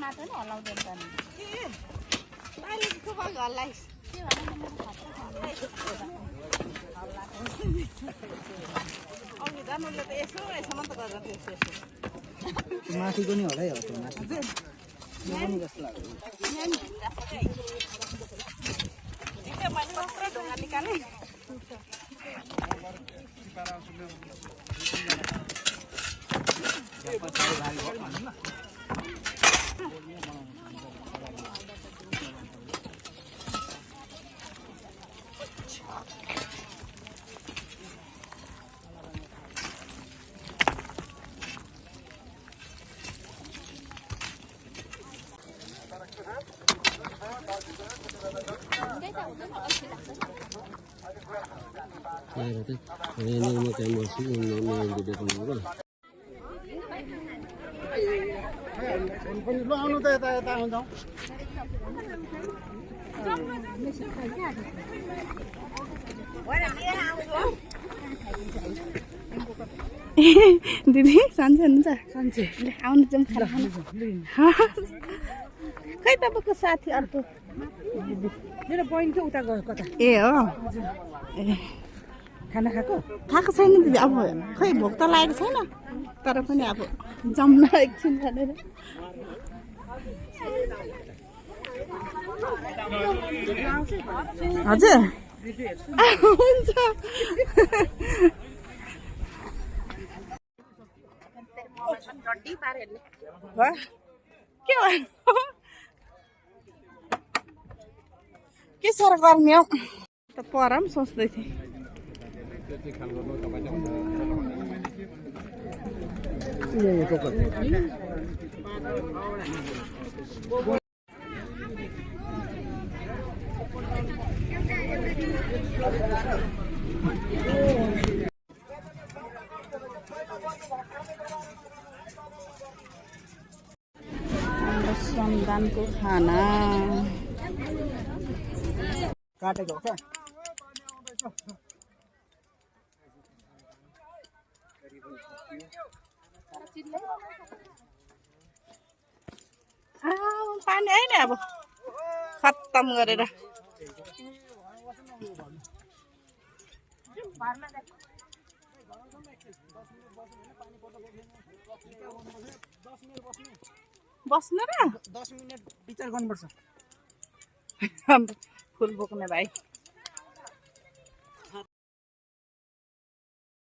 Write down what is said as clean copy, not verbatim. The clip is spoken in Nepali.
मात्र नि हल्लाउँदैन त नि अहिले थुपा घरलाई के भन्नु म अघि जानुले त यसो यसो मात्र गरेर यसो माथिको नि होला है हो माथि पनि जस्तो लाग्यो मैले मात्र ढुङ्गा निकालेँ ल आउनु त यता यता आउँछौँ दिदी सन्चै हुनुहुन्छ सन्चै आउनु जाउँ खै तपाईँको साथी अर्को मेरो बहिनी चाहिँ उता गयो कता ए हो ए खाना खाएको खाएको छैन दिदी अब खै भोक त लागेको छैन तर पनि अब जाउँ न एकछिन भनेर हजुर हुन्छ के साह्रो गर्मी हौ त पर पनि सोच्दै थिएँ सन्तानको खाना काटेको हो पानी आएन अब खत्तम गरेर बस्नु र 10 मिनेट विचार गर्नुपर्छ फुल बोक्ने भाइ